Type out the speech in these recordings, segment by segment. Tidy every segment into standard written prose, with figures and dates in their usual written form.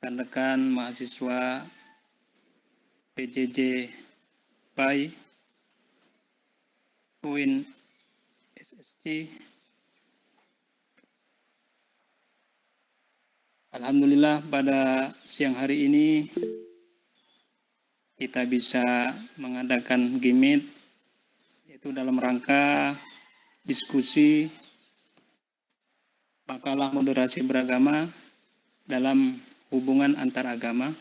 rekan-rekan mahasiswa PJJ PAI, UIN SSC. Alhamdulillah pada siang hari ini kita bisa mengadakan GIMIT, yaitu dalam rangka diskusi makalah moderasi beragama dalam hubungan antar agama,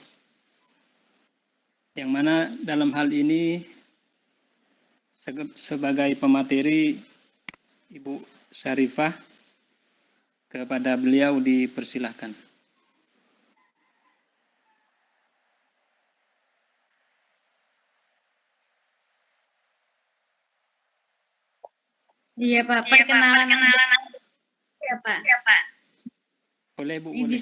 yang mana dalam hal ini sebagai pemateri Ibu Syarifah, kepada beliau dipersilahkan. Iya Pak, perkenalan ya Pak. Boleh Bu, boleh.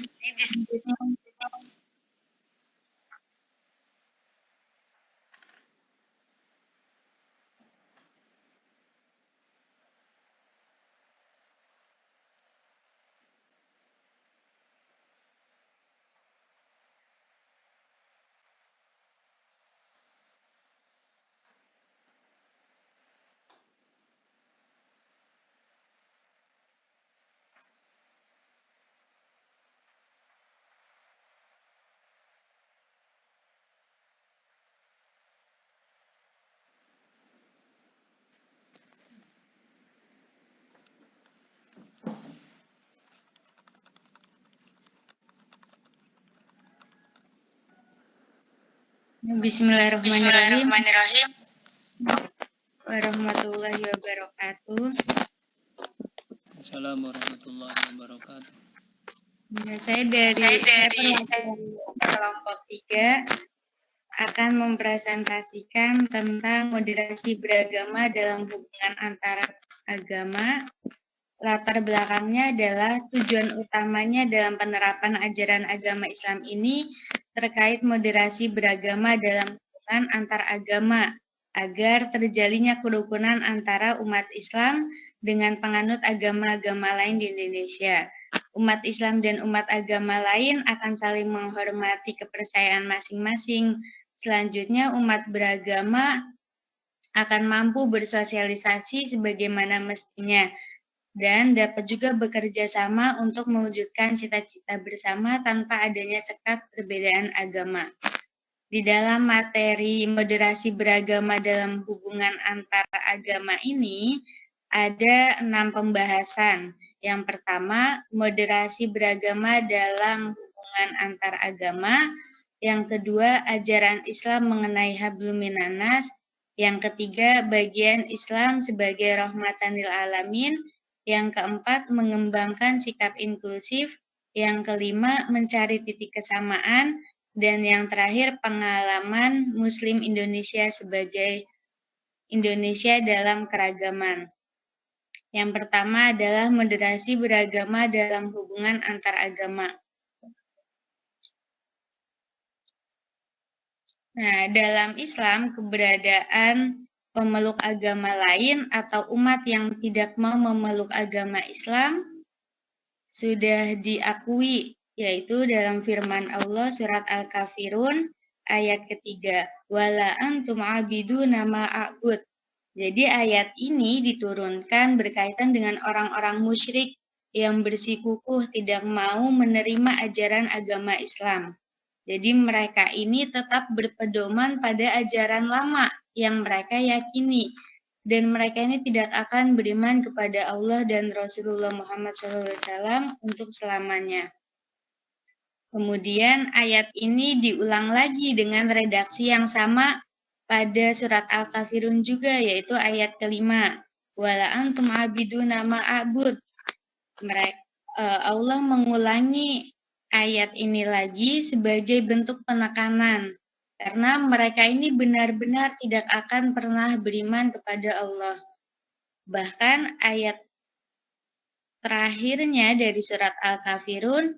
Bismillahirrahmanirrahim. Warahmatullahi wabarakatuh. Assalamualaikum warahmatullahi wabarakatuh. Saya dari kelompok 3 akan mempresentasikan tentang moderasi beragama dalam hubungan antara agama. Latar belakangnya adalah tujuan utamanya dalam penerapan ajaran agama Islam ini terkait moderasi beragama dalam hubungan antar agama agar terjalinnya kerukunan antara umat Islam dengan penganut agama-agama lain di Indonesia. Umat Islam dan umat agama lain akan saling menghormati kepercayaan masing-masing. Selanjutnya, umat beragama akan mampu bersosialisasi sebagaimana mestinya dan dapat juga bekerja sama untuk mewujudkan cita-cita bersama tanpa adanya sekat perbedaan agama. Di dalam materi moderasi beragama dalam hubungan antar agama ini, ada 6 pembahasan. Yang pertama, moderasi beragama dalam hubungan antar agama. Yang kedua, ajaran Islam mengenai hablum minannas. Yang ketiga, bagian Islam sebagai rahmatan lil alamin. Yang keempat, mengembangkan sikap inklusif. Yang kelima, mencari titik kesamaan. Dan yang terakhir, pengalaman Muslim Indonesia sebagai Indonesia dalam keragaman. Yang pertama adalah moderasi beragama dalam hubungan antar agama. Nah, dalam Islam, keberadaan pemeluk agama lain atau umat yang tidak mau memeluk agama Islam sudah diakui, yaitu dalam firman Allah surat Al-Kafirun ayat ketiga, wala antum abiduna ma a'bud. Jadi ayat ini diturunkan berkaitan dengan orang-orang musyrik yang bersikukuh tidak mau menerima ajaran agama Islam. Jadi mereka ini tetap berpedoman pada ajaran lama yang mereka yakini. Dan mereka ini tidak akan beriman kepada Allah dan Rasulullah Muhammad SAW untuk selamanya. Kemudian ayat ini diulang lagi dengan redaksi yang sama pada surat Al-Kafirun juga, yaitu ayat kelima. Wala antum abiduna ma a'bud. Allah mengulangi ayat ini lagi sebagai bentuk penekanan. Karena mereka ini benar-benar tidak akan pernah beriman kepada Allah. Bahkan ayat terakhirnya dari surat Al-Kafirun,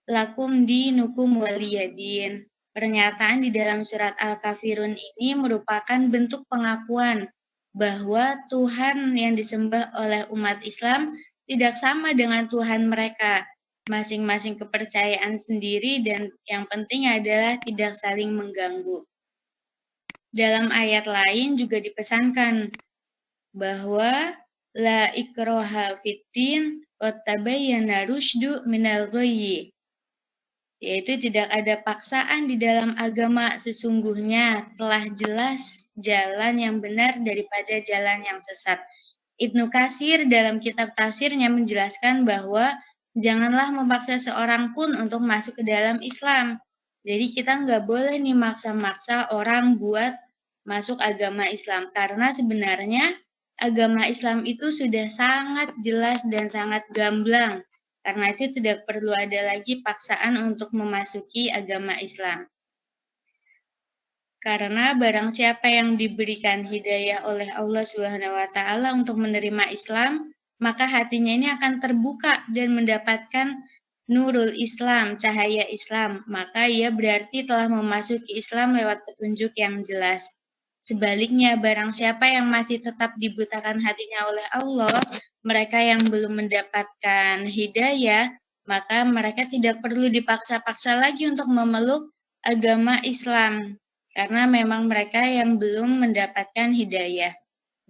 lakum dinukum waliyadin. Pernyataan di dalam surat Al-Kafirun ini merupakan bentuk pengakuan bahwa Tuhan yang disembah oleh umat Islam tidak sama dengan Tuhan mereka. masing-masing kepercayaan sendiri dan yang penting adalah tidak saling mengganggu. Dalam ayat lain juga dipesankan bahwa la ikraha fiddin qad tabayyana rusydu minal ghayyi, yaitu tidak ada paksaan di dalam agama, sesungguhnya telah jelas jalan yang benar daripada jalan yang sesat. Ibnu Katsir dalam kitab tafsirnya menjelaskan bahwa janganlah memaksa seorang pun untuk masuk ke dalam Islam. Jadi kita nggak boleh nih maksa-maksa orang buat masuk agama Islam, karena sebenarnya agama Islam itu sudah sangat jelas dan sangat gamblang. Karena itu tidak perlu ada lagi paksaan untuk memasuki agama Islam. Karena barang siapa yang diberikan hidayah oleh Allah Subhanahu wa taala untuk menerima Islam, maka hatinya ini akan terbuka dan mendapatkan nurul Islam, cahaya Islam. Maka ia berarti telah memasuki Islam lewat petunjuk yang jelas. Sebaliknya, barang siapa yang masih tetap dibutakan hatinya oleh Allah, mereka yang belum mendapatkan hidayah, maka mereka tidak perlu dipaksa-paksa lagi untuk memeluk agama Islam, karena memang mereka yang belum mendapatkan hidayah.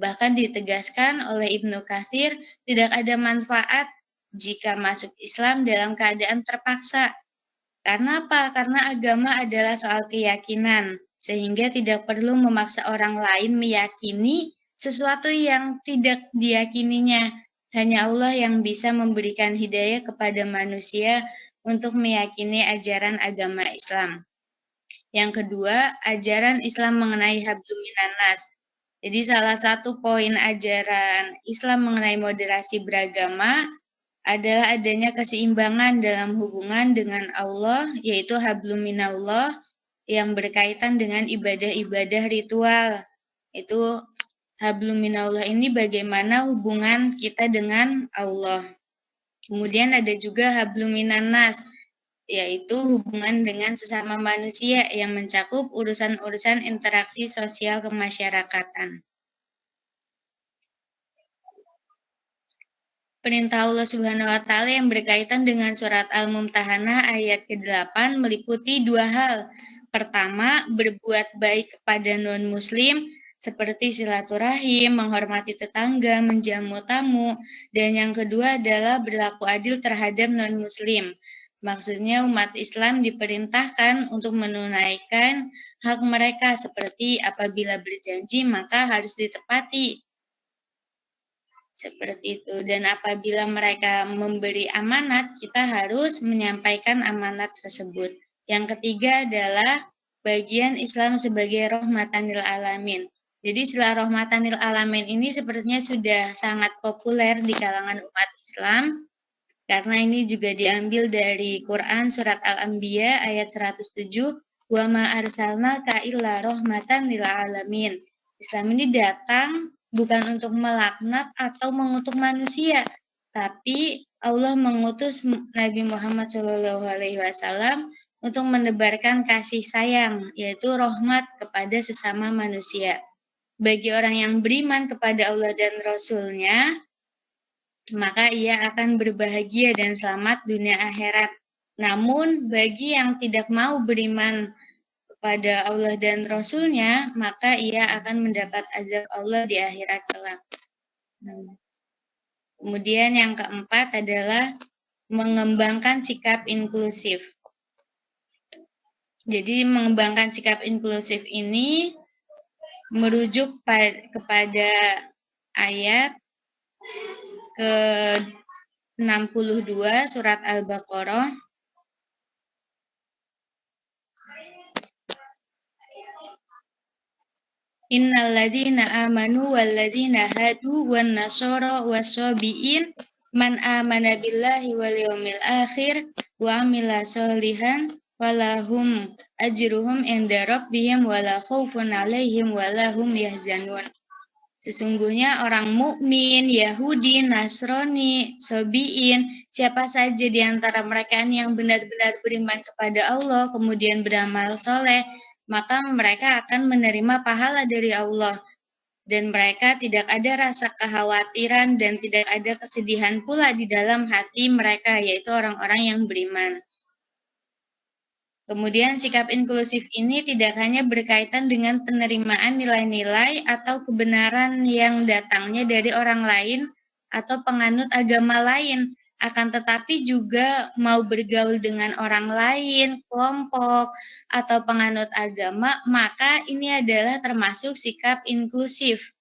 Bahkan ditegaskan oleh Ibnu Katsir, tidak ada manfaat jika masuk Islam dalam keadaan terpaksa. Karena apa? Karena agama adalah soal keyakinan, sehingga tidak perlu memaksa orang lain meyakini sesuatu yang tidak diyakininya. Hanya Allah yang bisa memberikan hidayah kepada manusia untuk meyakini ajaran agama Islam. Yang kedua, ajaran Islam mengenai hablum minan nas. Jadi salah satu poin ajaran Islam mengenai moderasi beragama adalah adanya keseimbangan dalam hubungan dengan Allah, yaitu hablum minallah yang berkaitan dengan ibadah-ibadah ritual. Itu hablum minallah ini bagaimana hubungan kita dengan Allah. Kemudian ada juga hablum minan nas, yaitu hubungan dengan sesama manusia yang mencakup urusan-urusan interaksi sosial kemasyarakatan. Perintah Allah Subhanahu wa taala yang berkaitan dengan surat Al-Mumtahanah ayat ke-8 meliputi dua hal. Pertama, berbuat baik kepada non-muslim seperti silaturahim, menghormati tetangga, menjamu tamu, dan yang kedua adalah berlaku adil terhadap non-muslim. Maksudnya umat Islam diperintahkan untuk menunaikan hak mereka seperti apabila berjanji maka harus ditepati. Seperti itu. Dan apabila mereka memberi amanat, kita harus menyampaikan amanat tersebut. Yang ketiga adalah bagian Islam sebagai rahmatan lil alamin. Jadi istilah rahmatan lil alamin ini sepertinya sudah sangat populer di kalangan umat Islam, karena ini juga diambil dari Quran surat Al-Anbiya ayat 107, wa ma arsalnaka illa rahmatan lil alamin. Islam ini datang bukan untuk melaknat atau mengutuk manusia, tapi Allah mengutus Nabi Muhammad SAW untuk menebarkan kasih sayang, yaitu rahmat kepada sesama manusia. Bagi orang yang beriman kepada Allah dan Rasul-Nya, maka ia akan berbahagia dan selamat dunia akhirat. Namun bagi yang tidak mau beriman kepada Allah dan Rasul-Nya, maka ia akan mendapat azab Allah di akhirat kelak. Kemudian yang keempat adalah mengembangkan sikap inklusif. Jadi mengembangkan sikap inklusif ini merujuk kepada ayat ke-62 surat Al-Baqarah. Innal ladzina amanu wal ladzina hadu wan nasara was-sabiin man amana billahi wal yaumil akhir wa amila sholihan walahum ajruhum inda rabbihim wala khaufun alaihim walahum yahzanun. Sesungguhnya orang mukmin, Yahudi, Nasrani, Sabiin, siapa saja di antara mereka yang benar-benar beriman kepada Allah kemudian beramal soleh, maka mereka akan menerima pahala dari Allah. dan mereka tidak ada rasa kekhawatiran dan tidak ada kesedihan pula di dalam hati mereka, yaitu orang-orang yang beriman. Kemudian sikap inklusif ini tidak hanya berkaitan dengan penerimaan nilai-nilai atau kebenaran yang datangnya dari orang lain atau penganut agama lain, akan tetapi juga mau bergaul dengan orang lain, kelompok, atau penganut agama, maka ini adalah termasuk sikap inklusif.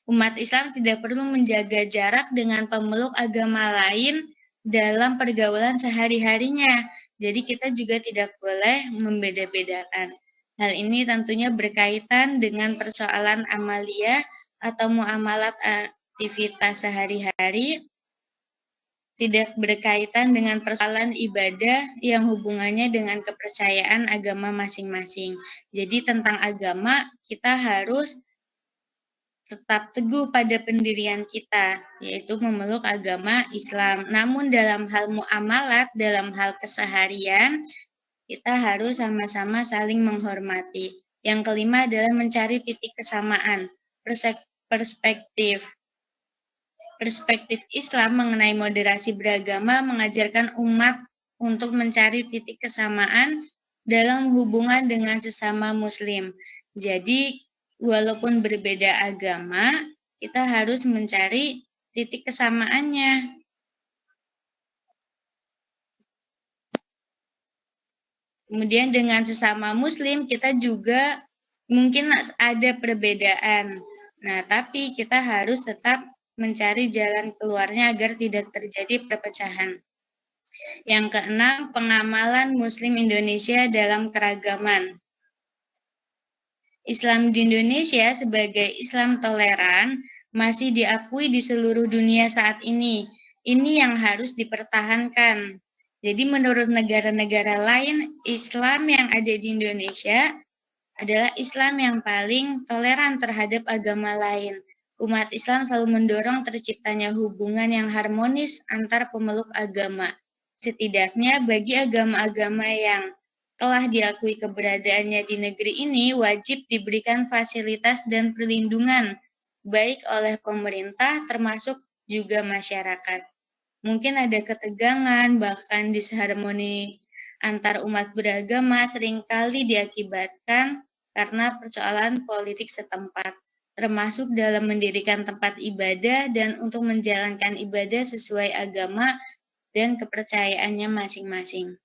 Umat Islam tidak perlu menjaga jarak dengan pemeluk agama lain dalam pergaulan sehari-harinya. Jadi kita juga tidak boleh membeda-bedakan. Hal ini tentunya berkaitan dengan persoalan amalia atau muamalat aktivitas sehari-hari, tidak berkaitan dengan persoalan ibadah yang hubungannya dengan kepercayaan agama masing-masing. Jadi tentang agama kita harus tetap teguh pada pendirian kita, yaitu memeluk agama Islam. Namun dalam hal muamalat, dalam hal keseharian, kita harus sama-sama saling menghormati. Yang kelima adalah mencari titik kesamaan, perspektif. Perspektif Islam mengenai moderasi beragama mengajarkan umat untuk mencari titik kesamaan dalam hubungan dengan sesama Muslim. Jadi, walaupun berbeda agama, kita harus mencari titik kesamaannya. Kemudian dengan sesama Muslim, kita juga mungkin ada perbedaan. Nah, tapi kita harus tetap mencari jalan keluarnya agar tidak terjadi perpecahan. Yang keenam, pengamalan Muslim Indonesia dalam keragaman. Islam di Indonesia sebagai Islam toleran masih diakui di seluruh dunia saat ini. Ini yang harus dipertahankan. Jadi menurut negara-negara lain, Islam yang ada di Indonesia adalah Islam yang paling toleran terhadap agama lain. Umat Islam selalu mendorong terciptanya hubungan yang harmonis antar pemeluk agama. Setidaknya bagi agama-agama yang telah diakui keberadaannya di negeri ini wajib diberikan fasilitas dan perlindungan, baik oleh pemerintah termasuk juga masyarakat. Mungkin ada ketegangan, bahkan disharmoni antar umat beragama seringkali diakibatkan karena persoalan politik setempat, termasuk dalam mendirikan tempat ibadah dan untuk menjalankan ibadah sesuai agama dan kepercayaannya masing-masing.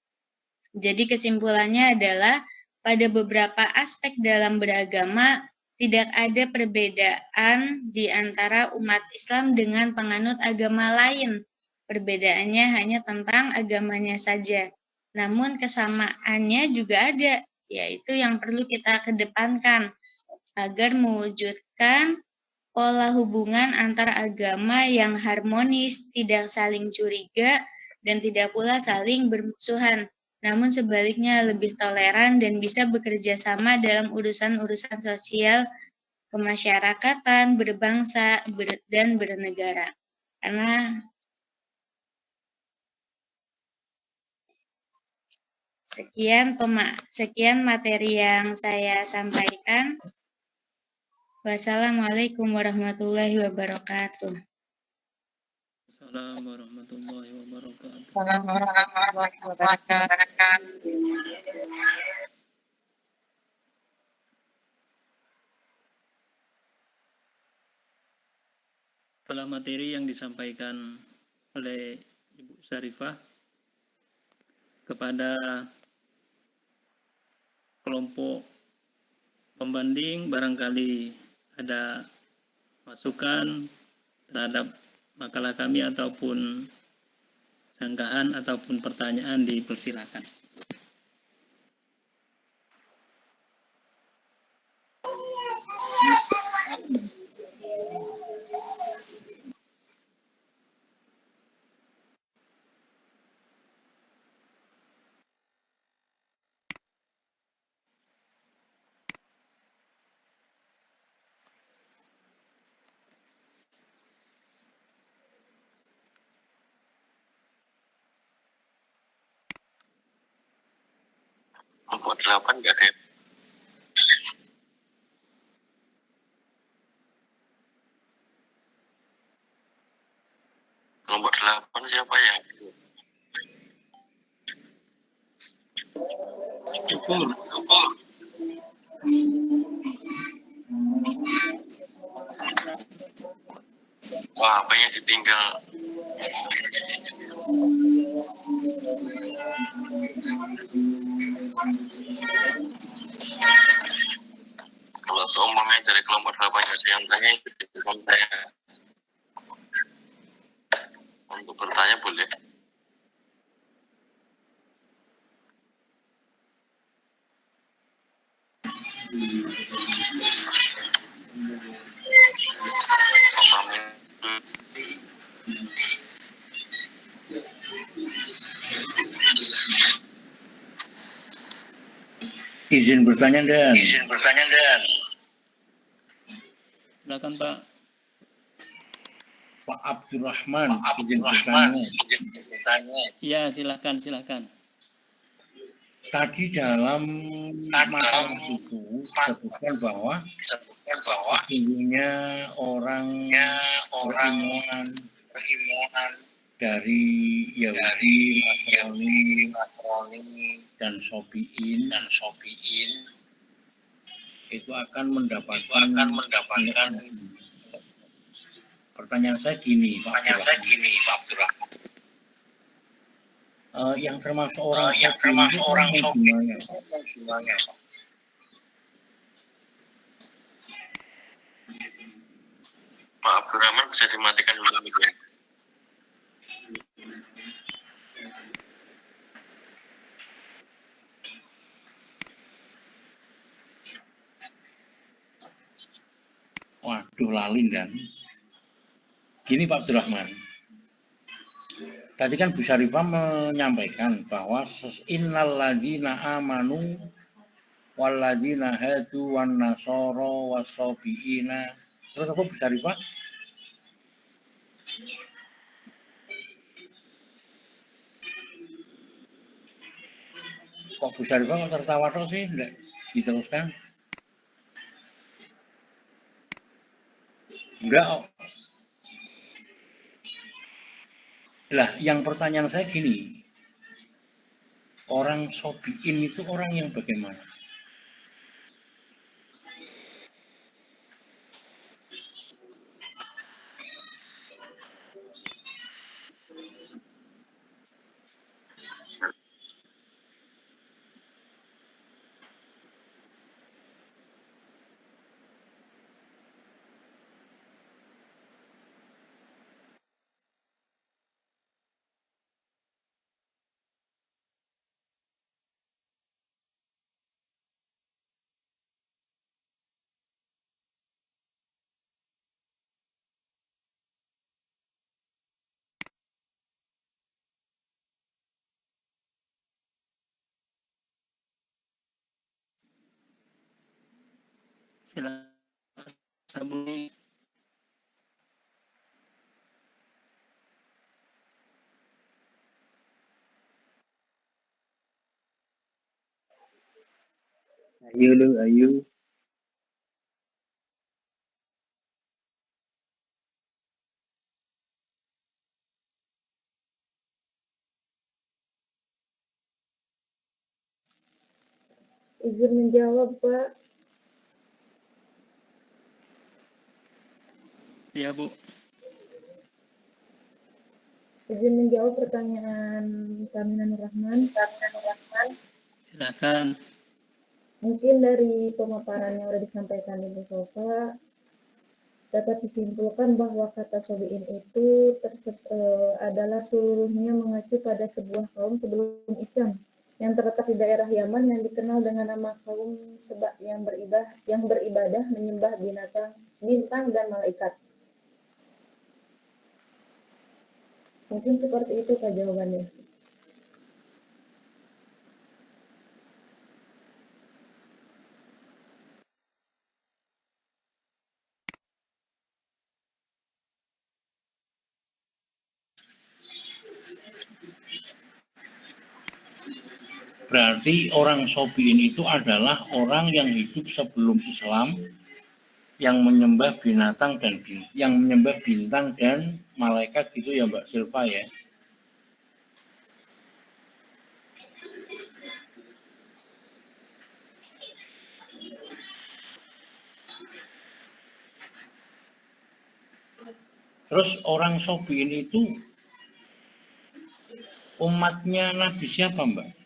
Jadi kesimpulannya adalah pada beberapa aspek dalam beragama tidak ada perbedaan di antara umat Islam dengan penganut agama lain. Perbedaannya hanya tentang agamanya saja. Namun kesamaannya juga ada, yaitu yang perlu kita kedepankan agar mewujudkan pola hubungan antar agama yang harmonis, tidak saling curiga, dan tidak pula saling bermusuhan. Namun sebaliknya lebih toleran dan bisa bekerja sama dalam urusan-urusan sosial, kemasyarakatan, berbangsa, dan bernegara. Karena sekian materi yang saya sampaikan. Wassalamualaikum warahmatullahi wabarakatuh. Assalamualaikum warahmatullahi wabarakatuh. Setelah materi yang disampaikan oleh Ibu Syarifah kepada kelompok pembanding, barangkali ada masukan terhadap makalah kami ataupun sanggahan ataupun pertanyaan, dipersilakan. Kelompok 8 nggak ada. syukur. Wah, apanya ditinggal. Kalau seumpamanya dari kelompok 8 yang tanya itu saya untuk bertanya boleh. Izin bertanya Dan. Silakan Pak. Pak Abdurrahman, izin bertanya. Ya, silakan. Tadi dalam makalah itu disebutkan bahwa sesungguhnya orang beriman dari Yahudi, Nasrani, dan Sobiin itu akan mendapatkan. Pertanyaan saya gini, Pak Abdurrahman. Yang termasuk orang Sobiin itu gimana? Pak Abdurrahman bisa dimatikan dulu mikrofonnya. Waduh, lalin Dan. Gini Pak Abdurrahman. Tadi kan Bu Syarifah menyampaikan bahwa innal ladzina amanu wal ladzina hadu wan nasara wasabiina. Terus apa Bu Syarifah? Kok Bu Syarifah kok tertawa sih? Enggak diteruskan? Enggak. Lah, yang pertanyaan saya gini. Orang Sobiin itu orang yang bagaimana? Silakan Sabuni. Ayo. Izin menjawab, Pak. Ya, Bu. Izin menjawab pertanyaan Tamina Nur Rahman. Silakan. Mungkin dari pemaparan yang sudah disampaikan Ibu Sofa, dapat disimpulkan bahwa kata Sobiin itu adalah seluruhnya mengacu pada sebuah kaum sebelum Islam yang terletak di daerah Yaman yang dikenal dengan nama kaum Seba yang beribadah menyembah bintang dan malaikat. Mungkin seperti itu Kak jawabannya. Berarti orang Sobiin itu adalah orang yang hidup sebelum Islam, yang menyembah binatang dan yang menyembah bintang dan malaikat gitu ya Mbak Silva ya. Terus orang Sobiin itu umatnya Nabi siapa, Mbak?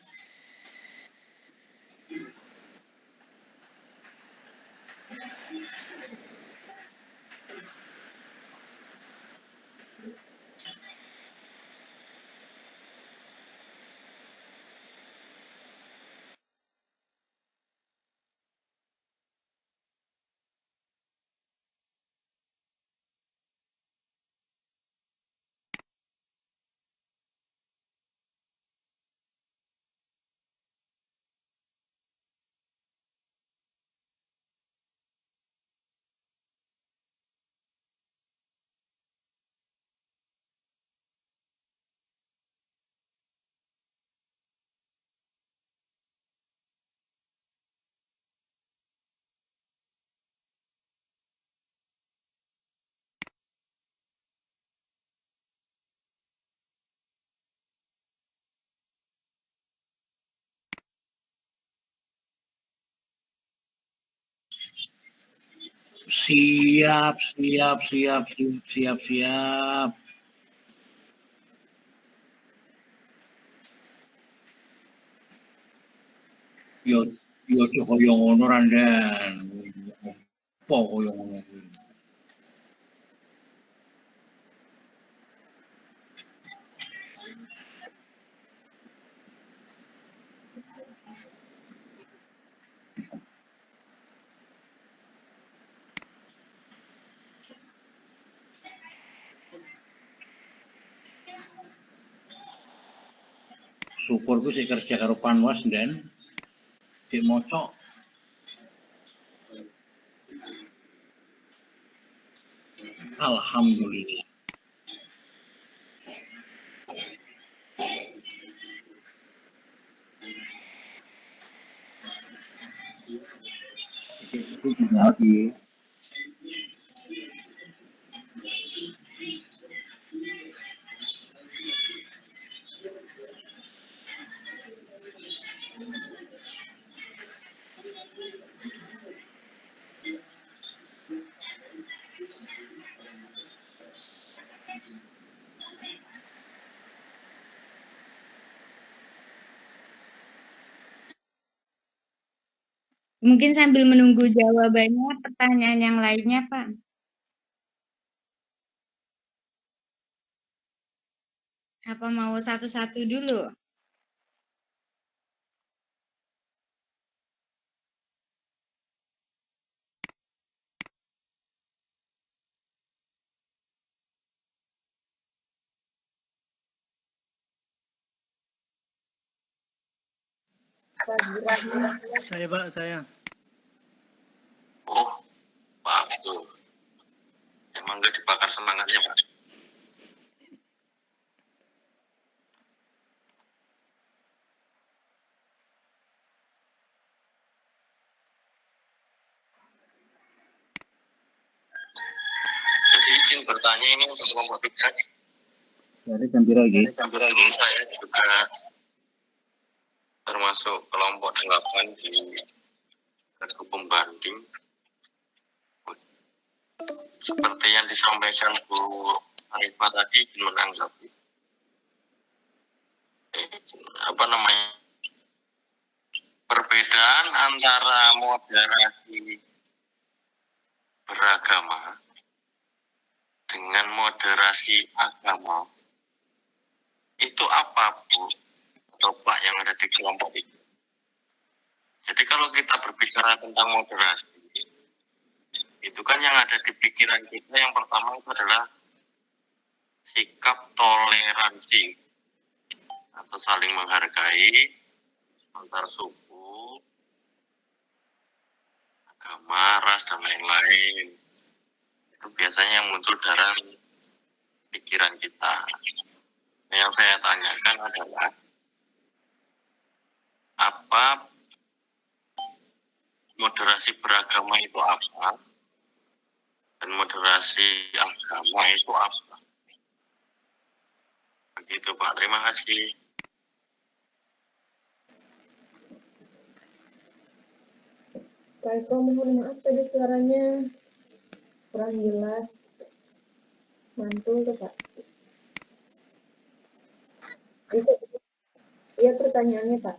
Siap. Yo aja kaya ngono Randan. Apa kaya ngono kuwi? Syukur ku sik kerja karo Panwas, Den. Dik mocok. Alhamdulillah. Itu juga lagi. Mungkin sambil menunggu jawabannya, pertanyaan yang lainnya, Pak. Apa mau satu-satu dulu? Saya Pak, saya. Oh, Pak itu. Emang nggak dibakar semangatnya, Pak. Jadi izin bertanya ini untuk kelompok 3. Jadi ganti lagi. Kebetulan saya juga termasuk kelompok 8 di hukum banding. Seperti yang disampaikan Bu Arifah tadi, ingin menanggapi perbedaan antara moderasi beragama dengan moderasi agama itu apa, Bu atau Pak yang ada di kelompok itu? Jadi kalau kita berbicara tentang moderasi, itu kan yang ada di pikiran kita yang pertama itu adalah sikap toleransi atau saling menghargai antar suku, agama, ras, dan lain-lain. Itu biasanya yang muncul dalam pikiran kita. Yang saya tanyakan adalah apa moderasi beragama itu apa dan moderasi agama itu apa? Begitu Pak, terima kasih. Kak Eko, mohon maaf tadi suaranya kurang jelas. mantul tuh Pak. Bisa, iya pertanyaannya Pak.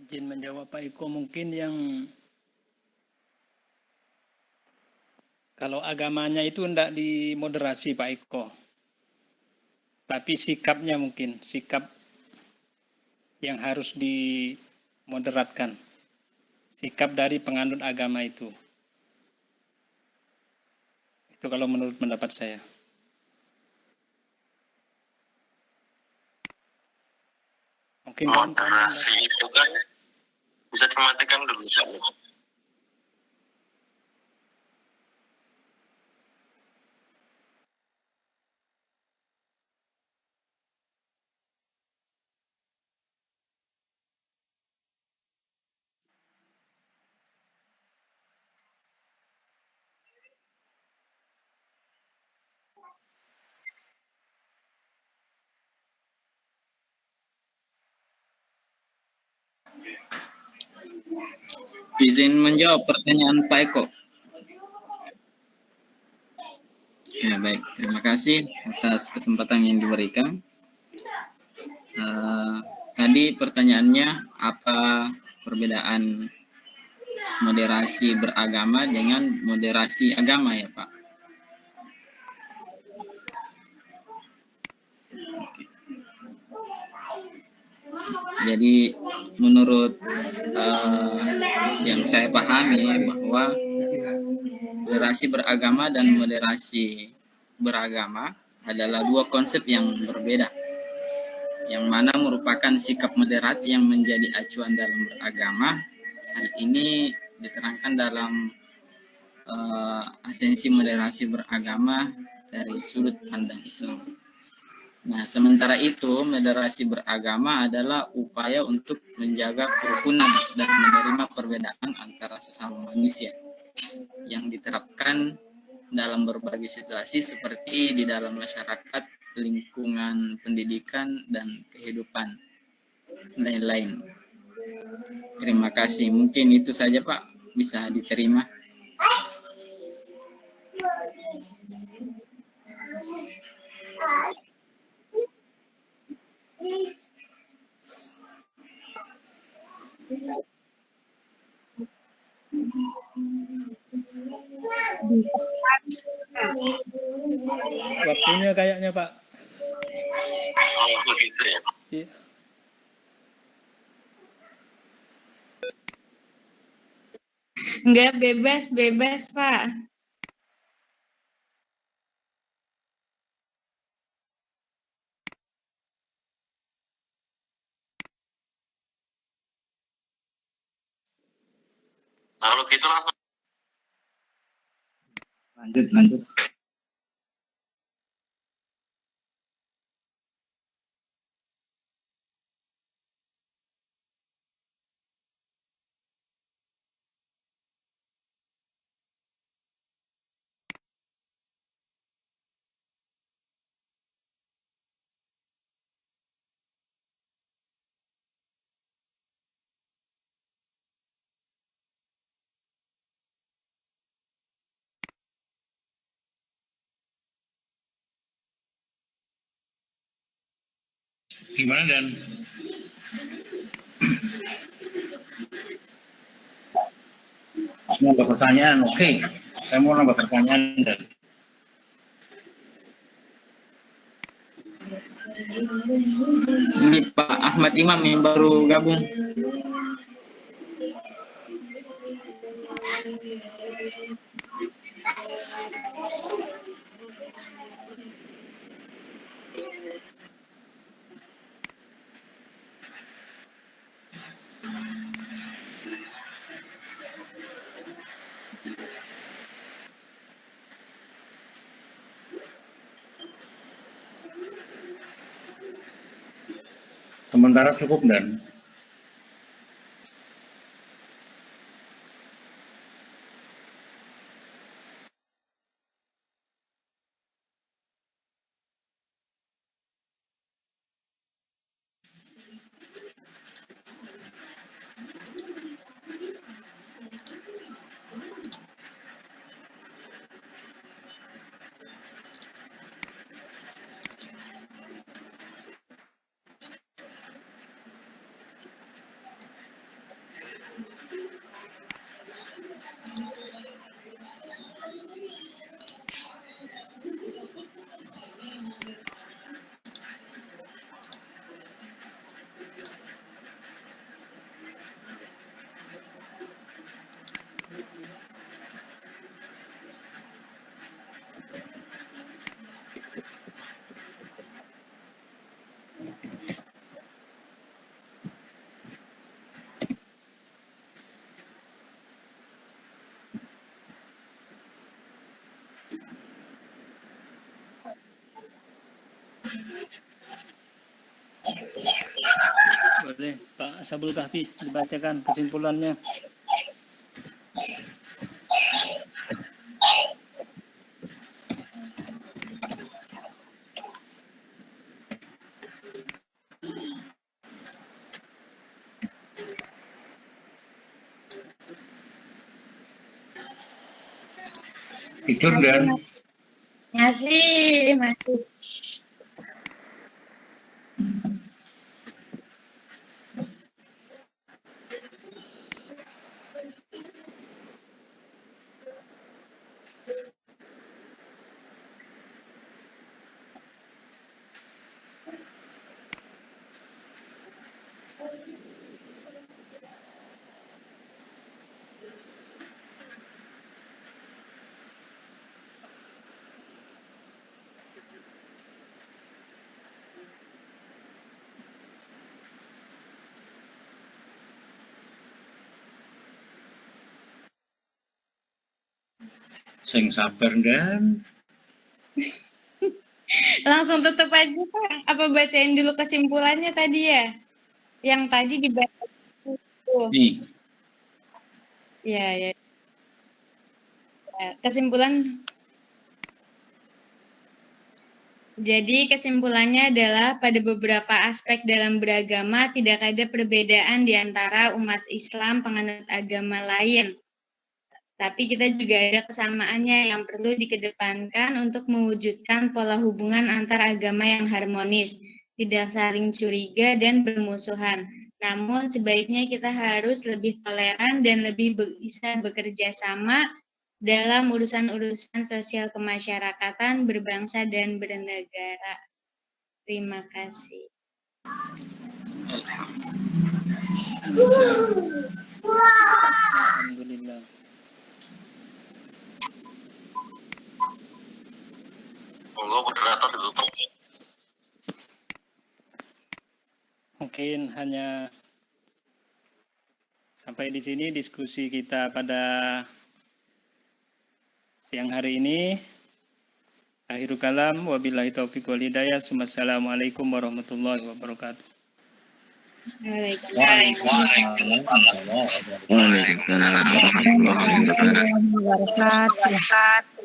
Izin menjawab Pak Iko, mungkin yang kalau agamanya itu tidak dimoderasi Pak Iko, tapi sikapnya mungkin, sikap yang harus dimoderatkan, sikap dari penganut agama itu. Itu kalau menurut pendapat saya. Mungkin Moderasi itu kan bisa dimatikan dulu. Izin menjawab pertanyaan Pak Eko. Ya, baik. Terima kasih atas kesempatan yang diberikan. Tadi pertanyaannya apa perbedaan moderasi beragama dengan moderasi agama ya Pak? Jadi menurut yang saya pahami bahwa moderasi beragama dan moderasi beragama adalah dua konsep yang berbeda, yang mana merupakan sikap moderat yang menjadi acuan dalam beragama. Hal ini diterangkan dalam esensi moderasi beragama dari sudut pandang Islam. Nah, sementara itu moderasi beragama adalah upaya untuk menjaga kerukunan dan menerima perbedaan antara sesama manusia yang diterapkan dalam berbagai situasi seperti di dalam masyarakat, lingkungan pendidikan, dan kehidupan lain-lain. Terima kasih. Mungkin itu saja Pak, bisa diterima. Waktunya kayaknya Pak. Oh begitu ya. Iya. Enggak, bebas Pak. Nah, kalau gitu langsung Lanjut. Gimana Dan? Nambah pertanyaan, oke. Saya mau nambah pertanyaan Dan. Ini Pak Ahmad Imam yang baru gabung. Sementara cukup Dan. Boleh Pak Sabul Kahfi dibacakan kesimpulannya. Tidur Dan. Masih. Sing sabar Dan. Langsung tutup aja Pak. Apa bacain dulu kesimpulannya tadi ya? Yang tadi dibaca. Nih. Ya. Kesimpulan. Jadi kesimpulannya adalah pada beberapa aspek dalam beragama tidak ada perbedaan di antara umat Islam penganut agama lain. Tapi kita juga ada kesamaannya yang perlu dikedepankan untuk mewujudkan pola hubungan antar agama yang harmonis, tidak saling curiga dan bermusuhan. Namun sebaiknya kita harus lebih toleran dan lebih bisa bekerja sama dalam urusan-urusan sosial kemasyarakatan, berbangsa dan bernegara. Terima kasih. Alhamdulillah. Monggo moderator ditutup. Mungkin hanya sampai di sini diskusi kita pada siang hari ini. Akhirul kalam, wabillahi taufiq wal hidayah. Wassalamualaikum warahmatullahi wabarakatuh. Waalaikumsalam. Waalaikumsalam warahmatullahi wabarakatuh.